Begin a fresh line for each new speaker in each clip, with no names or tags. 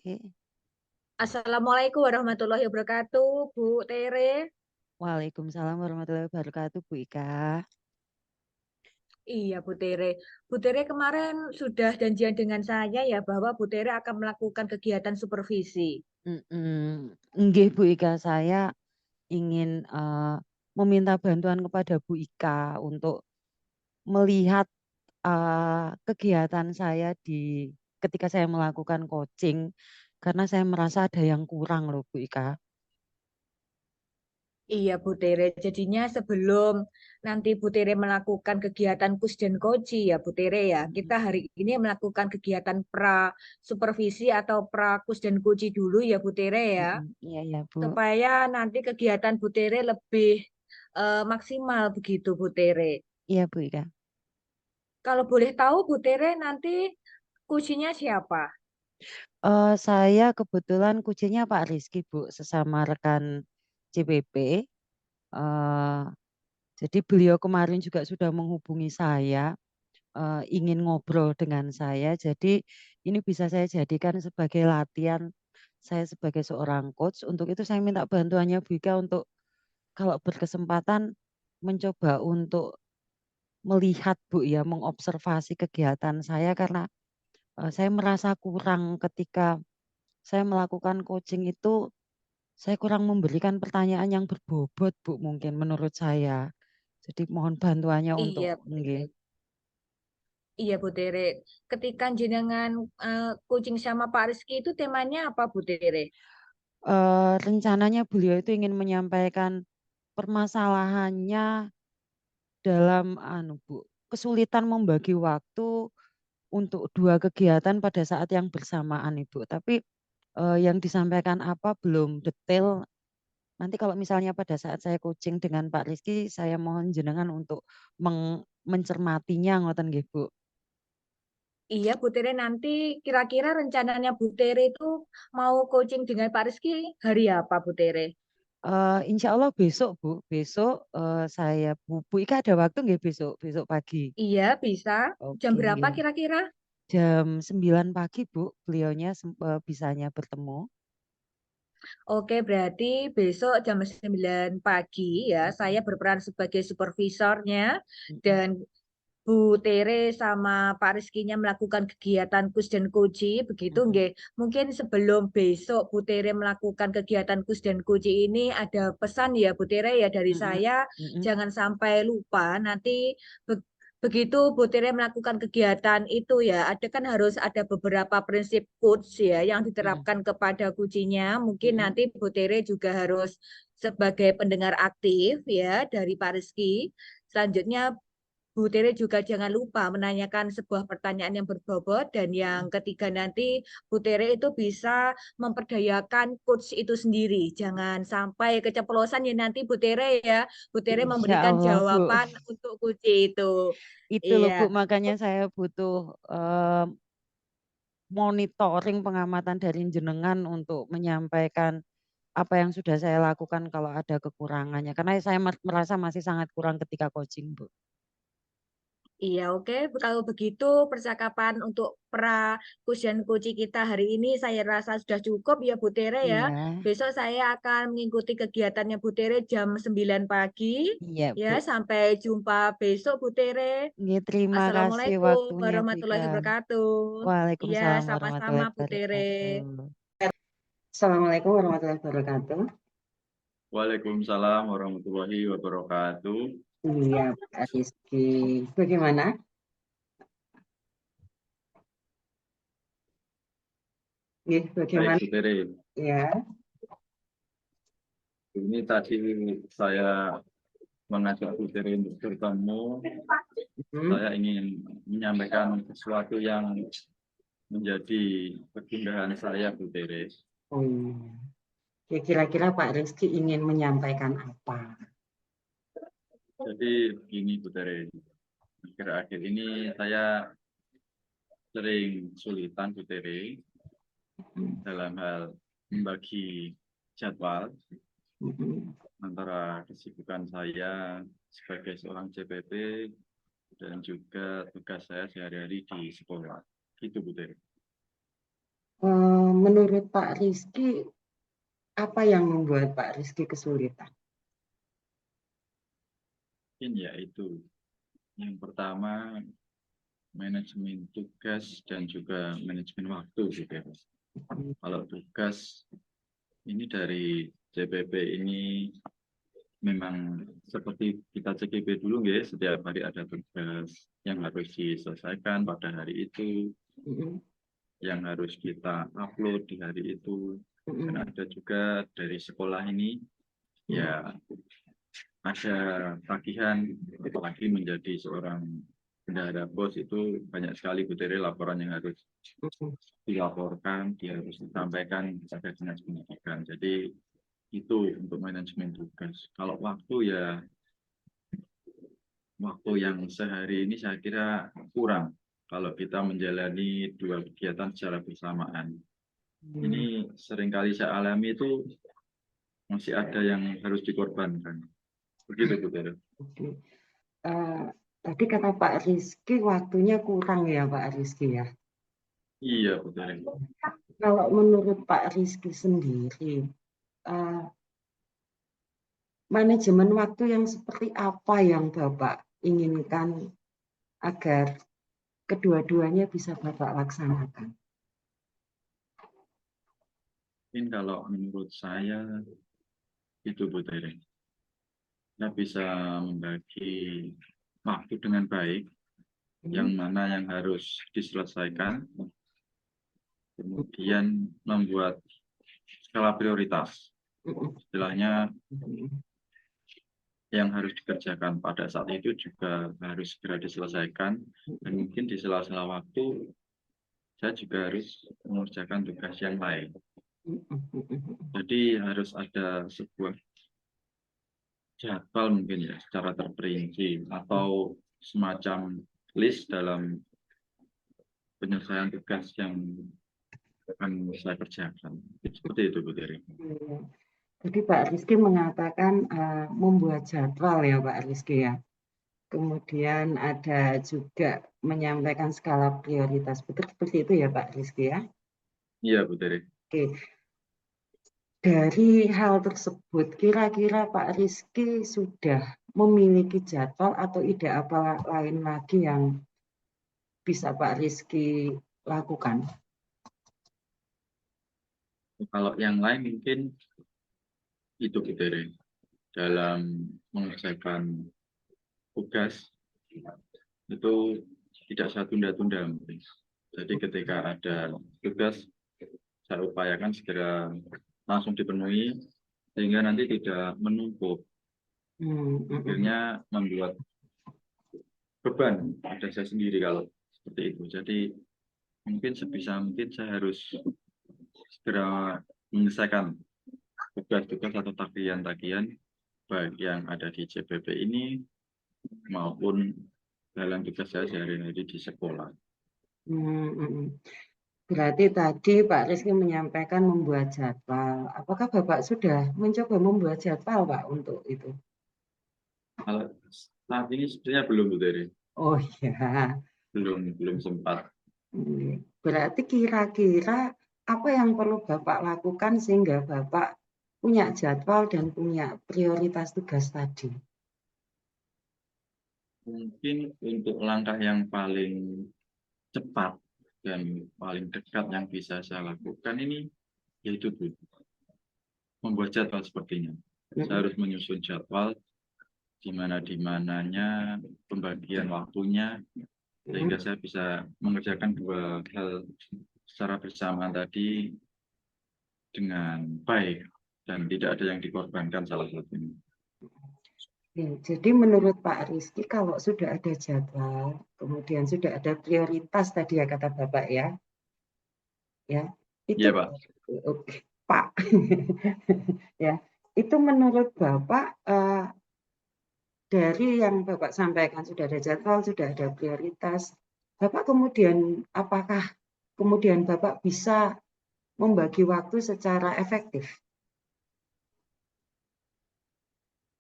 Oke.
Assalamualaikum warahmatullahi wabarakatuh, Bu Tere.
Waalaikumsalam warahmatullahi wabarakatuh, Bu Ika.
Iya, Bu Tere. Bu Tere kemarin sudah janjian dengan saya ya bahwa Bu Tere akan melakukan kegiatan supervisi.
Nggih, Bu Ika, saya ingin meminta bantuan kepada Bu Ika untuk melihat kegiatan saya ketika saya melakukan coaching, karena saya merasa ada yang kurang loh, Bu Ika.
Iya, Bu Tere. Jadinya sebelum nanti Bu Tere melakukan kegiatan kus dan koji ya, Bu Tere ya. Kita hari ini melakukan kegiatan pra supervisi atau pra kus dan koji dulu ya, Bu Tere ya.
Iya, ya, Bu.
Supaya nanti kegiatan Bu Tere lebih maksimal begitu, Bu Tere.
Iya, Bu Ika.
Kalau boleh tahu, Bu Tere nanti kucinya siapa?
Saya kebetulan kuncinya Pak Rizky, Bu, sesama rekan CPP. Eh, jadi beliau kemarin juga sudah menghubungi saya, ingin ngobrol dengan saya. Jadi ini bisa saya jadikan sebagai latihan saya sebagai seorang coach. Untuk itu saya minta bantuannya Bu Ika untuk kalau berkesempatan mencoba untuk melihat Bu ya, mengobservasi kegiatan saya karena saya merasa kurang ketika saya melakukan coaching itu, saya kurang memberikan pertanyaan yang berbobot Bu mungkin menurut saya. Jadi mohon bantuannya
Iya,
untuk
Bu
nggih.
Tere. Iya, Bu Tere. Ketika jenengan coaching sama Pak Rizky itu temanya apa, Bu Tere?
Rencananya beliau itu ingin menyampaikan permasalahannya dalam Bu, kesulitan membagi waktu untuk dua kegiatan pada saat yang bersamaan Ibu. Tapi yang disampaikan apa belum detail. Nanti kalau misalnya pada saat saya coaching dengan Pak Rizky, saya mohon jenengan untuk mencermatinya ngoten nggih Bu.
Iya, Bu Tere, nanti kira-kira rencananya Bu Tere itu mau coaching dengan Pak Rizky hari apa, Bu Tere?
Insya Allah besok Bu, besok saya Bu Ika ada waktu nggih besok, besok pagi.
Iya, bisa. Jam
Oke
berapa
nggih.
kira-kira?
Jam 9 pagi Bu, beliaunya bisanya bertemu.
Oke, berarti besok jam 9 pagi ya, saya
Mm-mm,
berperan sebagai supervisornya
mm-mm,
dan Bu Tere sama Pak Rizky-nya melakukan kegiatan kus dan koji, begitu
mm-mm,
nggih. Mungkin sebelum besok Bu Tere melakukan kegiatan kus dan koji ini ada pesan ya Bu Tere ya dari
mm-mm,
saya,
mm-mm,
jangan sampai lupa nanti be- begitu Bu Tere melakukan kegiatan itu ya, ada kan harus ada beberapa prinsip coach ya yang
mm-mm,
diterapkan kepada kucinya. Mungkin
mm-mm,
nanti Bu Tere juga harus sebagai pendengar aktif ya dari Pak Rizky. Selanjutnya Bu Tere juga jangan lupa menanyakan sebuah pertanyaan yang berbobot dan yang
mm-mm.
ketiga nanti Bu Tere itu bisa memperdayakan coach itu sendiri. Jangan sampai keceplosan ya nanti Bu Tere ya. Bu Tere
Insya
memberikan
Allah Bu.
jawaban untuk coach itu.
Itu loh Bu,
Iya.
makanya saya butuh monitoring pengamatan dari jenengan untuk menyampaikan apa yang sudah saya lakukan kalau ada kekurangannya. Karena saya merasa masih sangat kurang ketika coaching, Bu.
Iya, oke. Kalau begitu percakapan untuk pra kusen kuci kita hari ini saya rasa sudah cukup ya Bu Tere ya.
Iya,
Besok saya akan mengikuti kegiatannya Bu Tere jam 9 pagi.
iya
Ya,
Bu.
sampai jumpa besok Bu Tere.
Nggih, terima kasih
Assalamualaikum
waktunya Bu Ika.
warahmatullahi wabarakatuh. Iya,
Waalaikumsalam
sama-sama
warahmatullahi
Bu Tere.
wabarakatuh. Assalamualaikum warahmatullahi wabarakatuh.
Waalaikumsalam warahmatullahi wabarakatuh.
Iya, Pak Rizky. Bagaimana? Nggih,
Baik,
bagaimana?
Bu Tere.
Ya.
Ini tadi saya mengajak Bu Tere untuk bertemu.
Hmm.
Saya ingin menyampaikan sesuatu yang menjadi kegundahan saya, Bu Tere.
Oh, iya. Ya, kira-kira Pak Rizky ingin menyampaikan apa?
Jadi begini, Bu Tere. Akhir-akhir ini saya sering kesulitan, Bu Tere, dalam hal membagi jadwal
Hmm.
antara kesibukan saya sebagai seorang CPP dan juga tugas saya sehari-hari di sekolah. Gitu, Bu Tere.
menurut Pak Rizky, apa yang membuat Pak Rizky kesulitan?
Mungkin yaitu yang pertama manajemen tugas dan juga manajemen waktu gitu ya. Kalau tugas ini dari CPP ini memang seperti kita CPP dulu ya, setiap hari ada tugas yang harus diselesaikan pada hari itu, yang harus kita upload di hari itu. Dan ada juga dari sekolah ini ya ada tagihan, apalagi menjadi seorang bendahara BOS itu banyak sekali Bu Tere laporan yang harus dilaporkan, dia harus disampaikan kepada dinas pendidikan. Jadi itu untuk manajemen tugas. Kalau waktu ya, waktu yang sehari ini saya kira kurang kalau kita menjalani dua kegiatan secara bersamaan. Ini seringkali saya alami itu masih ada yang harus dikorbankan. Begitu Bu Tere.
Tadi kata Pak Rizky waktunya kurang ya Pak Rizky ya.
Iya Bu Tere.
Kalau menurut Pak Rizky sendiri, manajemen waktu yang seperti apa yang Bapak inginkan agar kedua-duanya bisa Bapak laksanakan?
Mungkin kalau menurut saya itu Bu Tere. Kita bisa membagi waktu dengan baik, yang mana yang harus diselesaikan, kemudian membuat skala prioritas. Istilahnya yang harus dikerjakan pada saat itu juga harus segera diselesaikan, dan mungkin di sela-sela waktu saya juga harus mengerjakan tugas yang lain. Jadi harus ada sebuah jadwal mungkin ya secara terperinci atau semacam list dalam penyelesaian tugas yang akan saya kerjakan. Seperti itu Bu Tere.
Jadi Pak Rizky mengatakan membuat jadwal ya Pak Rizky ya. Kemudian ada juga menyampaikan skala prioritas. Betul seperti itu ya Pak Rizky ya?
Iya Bu Tere.
Oke. Dari hal tersebut, kira-kira Pak Rizky sudah memiliki jadwal atau ide apa lain lagi yang bisa Pak Rizky lakukan?
Kalau yang lain mungkin itu Bu Tere. Dalam mengerjakan tugas itu tidak saya tunda-tunda. Jadi ketika ada tugas saya upayakan segera langsung dipenuhi sehingga nanti tidak menumpuk. Akhirnya membuat beban pada saya sendiri kalau seperti itu. Jadi mungkin sebisa mungkin saya harus segera menyelesaikan tugas-tugas atau tagihan-tagihan baik yang ada di CPP ini maupun dalam tugas saya sehari-hari di sekolah.
Berarti tadi Pak Rizky menyampaikan membuat jadwal. Apakah Bapak sudah mencoba membuat jadwal Pak untuk itu?
Kalau saat ini sebenarnya belum Bu Tere.
Oh ya.
Belum sempat.
Berarti kira-kira apa yang perlu Bapak lakukan sehingga Bapak punya jadwal dan punya prioritas tugas tadi?
Mungkin untuk langkah yang paling cepat dan paling dekat yang bisa saya lakukan ini yaitu membuat jadwal sepertinya. Saya harus menyusun jadwal di mananya pembagian waktunya sehingga saya bisa mengerjakan dua hal secara bersamaan tadi dengan baik dan tidak ada yang dikorbankan salah satunya.
Jadi menurut Pak Rizky kalau sudah ada jadwal, kemudian sudah ada prioritas tadi ya kata Bapak ya, itu
Iya Pak.
Pak, ya itu menurut Bapak dari yang Bapak sampaikan sudah ada jadwal, sudah ada prioritas, Bapak kemudian apakah kemudian Bapak bisa membagi waktu secara efektif?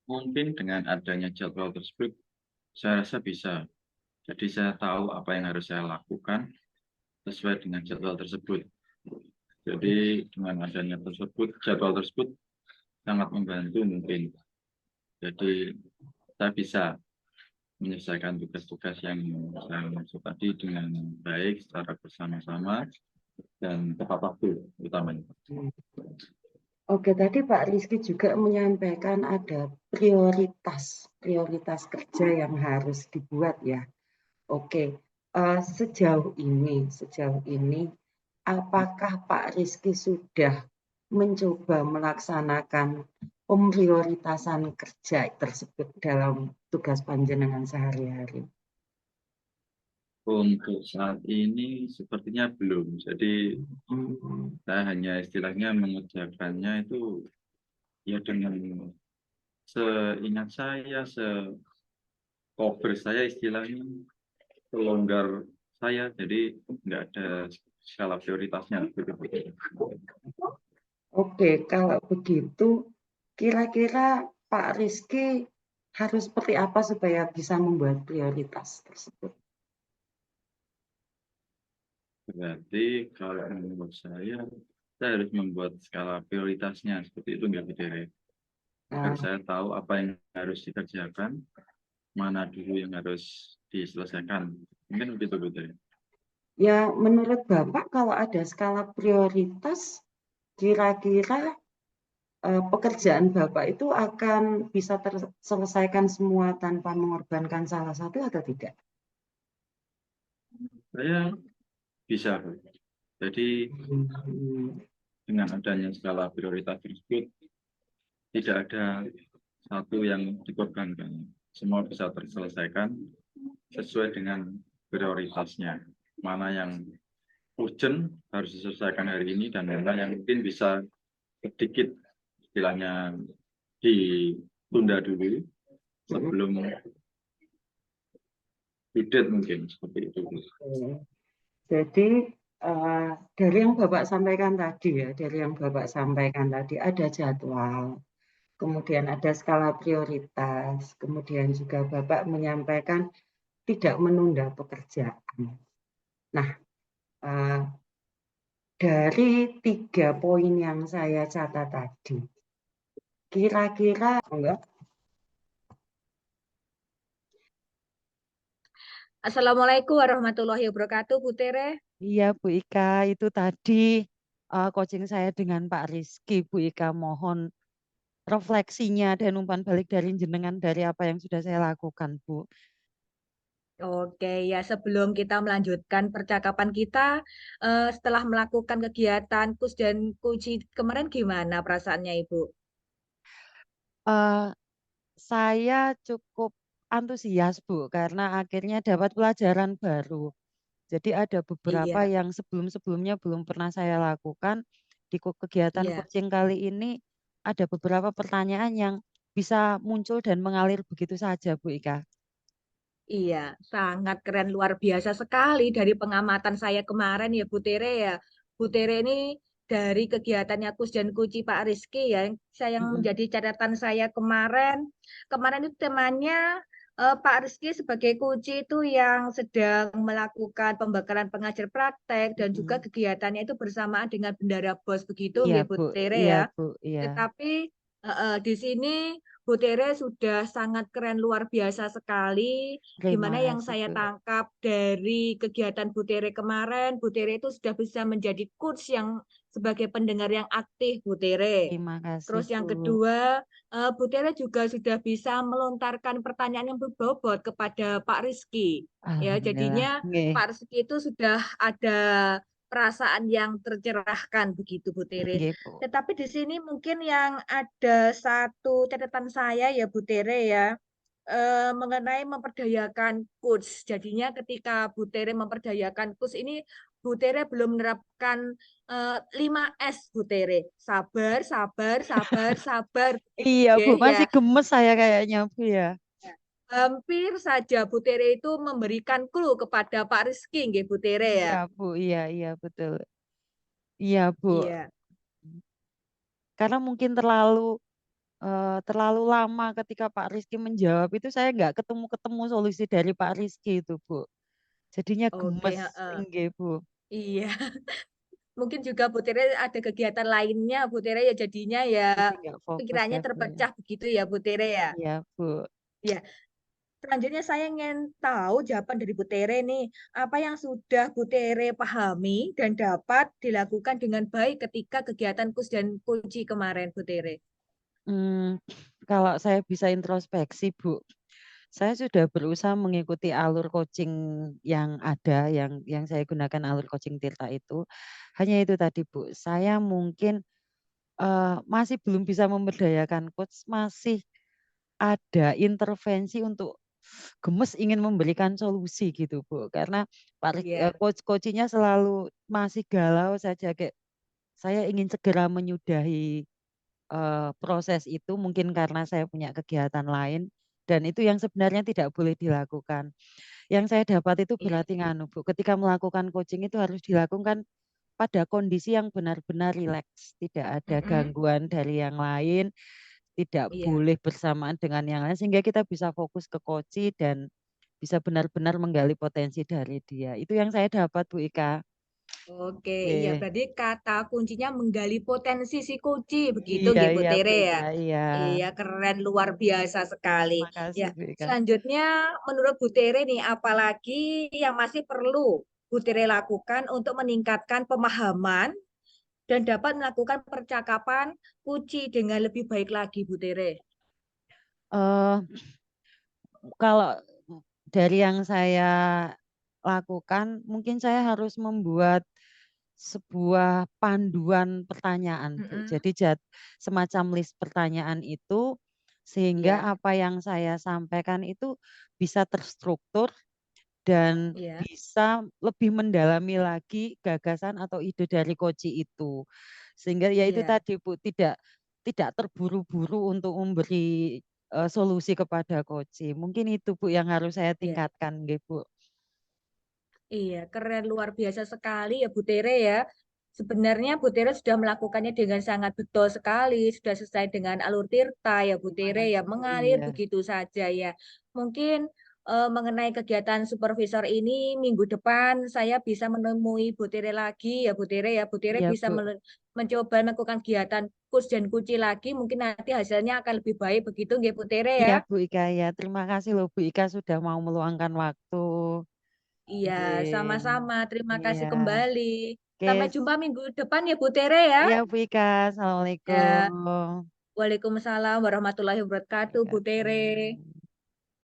Mungkin dengan adanya jadwal tersebut, saya rasa bisa. Jadi saya tahu apa yang harus saya lakukan sesuai dengan jadwal tersebut. Jadi dengan adanya jadwal tersebut sangat membantu mungkin. Jadi saya bisa menyelesaikan tugas-tugas yang saya maksud tadi dengan baik secara bersama-sama dan tepat waktu utamanya.
Oke, tadi Pak Rizky juga menyampaikan ada prioritas kerja yang harus dibuat ya. Oke, sejauh ini apakah Pak Rizky sudah mencoba melaksanakan pemprioritasan kerja tersebut dalam tugas panjenengan sehari-hari?
Untuk saat ini sepertinya belum. Jadi saya hanya istilahnya mengerjakannya itu ya dengan seingat saya, se-cover saya istilahnya, selonggar saya. Jadi nggak ada skala prioritasnya.
Oke, kalau begitu kira-kira Pak Rizky harus seperti apa supaya bisa membuat prioritas tersebut?
Berarti kalau menurut saya harus membuat skala prioritasnya seperti itu nggak beda. Agar saya tahu apa yang harus dikerjakan, mana dulu yang harus diselesaikan. Mungkin begitu betul.
Ya, menurut Bapak kalau ada skala prioritas, kira-kira pekerjaan Bapak itu akan bisa terselesaikan semua tanpa mengorbankan salah satu atau tidak?
Saya bisa. Jadi dengan adanya skala prioritas tersebut, tidak ada satu yang dikorbankan. Semua bisa terselesaikan sesuai dengan prioritasnya. Mana yang urgent harus diselesaikan hari ini dan mana yang mungkin bisa sedikit istilahnya ditunda dulu sebelum due mungkin seperti itu.
Jadi dari yang Bapak sampaikan tadi ada jadwal, kemudian ada skala prioritas, kemudian juga Bapak menyampaikan tidak menunda pekerjaan. Nah, dari 3 poin yang saya catat tadi, kira-kira
Assalamualaikum warahmatullahi wabarakatuh, Bu Tere.
Iya Bu Ika, itu tadi coaching saya dengan Pak Rizky. Bu Ika mohon refleksinya dan umpan balik dari jenengan dari apa yang sudah saya lakukan, Bu.
Oke, ya sebelum kita melanjutkan percakapan kita, setelah melakukan kegiatan kus dan kuci kemarin gimana perasaannya Ibu?
Saya cukup antusias Bu, karena akhirnya dapat pelajaran baru. Jadi ada beberapa
Iya,
yang sebelum-sebelumnya belum pernah saya lakukan. Di kegiatan
iya,
coaching kali ini ada beberapa pertanyaan yang bisa muncul dan mengalir begitu saja Bu Ika.
iya, sangat keren luar biasa sekali dari pengamatan saya kemarin ya Bu Tere ya. Bu Tere ini dari kegiatannya Kus dan Kuci Pak Rizky ya, yang menjadi catatan saya kemarin itu temanya Pak Rizky sebagai Kuci itu yang sedang melakukan pembekalan pengajar praktek dan juga kegiatannya itu bersamaan dengan Bendara Bos begitu
Iya
nggih Bu
Bu,
Tere
iya
ya.
Bu, iya.
Tetapi di sini Bu Tere sudah sangat keren luar biasa sekali.
Terima
Gimana yang
kasih
saya
Bu.
tangkap dari kegiatan Bu Tere kemarin, Bu Tere itu sudah bisa menjadi coach yang sebagai pendengar yang aktif Bu Tere.
Terima kasih
Terus yang
Bu.
kedua, Bu Tere juga sudah bisa melontarkan pertanyaan yang berbobot kepada Pak Rizky. Ya,
Alhamdulillah.
jadinya
Nggih.
Pak Rizky itu sudah ada perasaan yang tercerahkan begitu Bu Tere.
Nggih, Bu.
Tetapi di sini mungkin yang ada satu catatan saya ya Bu Tere ya, mengenai memperdayakan coach. Jadinya ketika Bu Tere memperdayakan coach ini, Bu Tere belum menerapkan 5S Bu Tere. Sabar, sabar, sabar, sabar.
Iya Bu,
Oke,
masih
ya.
gemes saya kayaknya Bu ya.
Hampir saja Bu Tere itu memberikan clue kepada Pak Rizky, nggih Bu Tere ya.
Iya Bu, iya betul. Iya Bu,
Iya.
karena mungkin terlalu lama ketika Pak Rizky menjawab itu saya nggak ketemu solusi dari Pak Rizky itu Bu. Jadinya
Oke,
gemes, nggih Bu.
iya. mungkin juga Bu Tere ada kegiatan lainnya, Bu Tere ya jadinya ya
Jadi nggak fokus
pikirannya
ya Bu ya.
terpecah begitu ya Bu Tere ya.
Iya Bu.
Ya, selanjutnya saya ingin tahu jawaban dari Bu Tere nih, apa yang sudah Bu Tere pahami dan dapat dilakukan dengan baik ketika kegiatan kus dan kunci kemarin Bu Tere?
Kalau saya bisa introspeksi Bu, saya sudah berusaha mengikuti alur coaching yang ada, yang saya gunakan alur coaching Tirta itu. Hanya itu tadi Bu, saya mungkin masih belum bisa memberdayakan coach, masih ada intervensi untuk gemes ingin memberikan solusi gitu Bu. Karena
Iya,
coach-coachingnya selalu masih galau saja kayak saya ingin segera menyudahi proses itu mungkin karena saya punya kegiatan lain dan itu yang sebenarnya tidak boleh dilakukan. Yang saya dapat itu
iya,
berarti nganu Bu, ketika melakukan coaching itu harus dilakukan pada kondisi yang benar-benar rileks, tidak ada
mm-mm,
gangguan dari yang lain, tidak
iya.
boleh bersamaan dengan yang lain sehingga kita bisa fokus ke coaching dan bisa benar-benar menggali potensi dari dia. Itu yang saya dapat Bu Ika.
Oke, iya
Oke.
berarti kata kuncinya menggali potensi si kunci, begitu
Iya,
nggih Bu
iya
Tere
Bu
ya.
Ika, iya.
Iya, keren luar biasa sekali.
Makasih
Ya,
Bu Ika.
selanjutnya menurut Bu Tere nih, apalagi yang masih perlu Bu Tere lakukan untuk meningkatkan pemahaman dan dapat melakukan percakapan kunci dengan lebih baik lagi Bu Tere.
Eh Kalau dari yang saya lakukan, mungkin saya harus membuat sebuah panduan pertanyaan, Bu.
Mm-mm,
Jadi semacam list pertanyaan itu sehingga
iya,
apa yang saya sampaikan itu bisa terstruktur dan
iya,
bisa lebih mendalami lagi gagasan atau ide dari Koji itu. Sehingga ya itu
iya,
tadi Bu, tidak terburu-buru untuk memberi solusi kepada Koji. Mungkin itu Bu yang harus saya
iya.
tingkatkan, nggih, Bu.
Iya, keren luar biasa sekali ya Bu Tere ya. Sebenarnya Bu Tere sudah melakukannya dengan sangat betul sekali, sudah sesuai dengan alur tirta ya Bu
Terima
Tere ya,
kasih, Bu.
mengalir
Iya.
begitu saja ya. Mungkin mengenai kegiatan supervisor ini minggu depan saya bisa menemui Bu Tere lagi ya Bu Tere ya. Bu Tere
Iya,
bisa
Bu.
mencoba melakukan kegiatan kus dan kunci lagi, mungkin nanti hasilnya akan lebih baik begitu nggih Bu Tere
Iya,
ya.
Bu Ika, ya. Terima kasih loh Bu Ika sudah mau meluangkan waktu.
Iya,
Nggih.
sama-sama. Terima
Iya.
kasih kembali. Sampai
Oke,
jumpa minggu depan ya, Bu Tere ya.
iya Bu Ika.
Ya,
Assalamualaikum.
Waalaikumsalam warahmatullahi wabarakatuh, Bu Tere.
Wabarakatuh.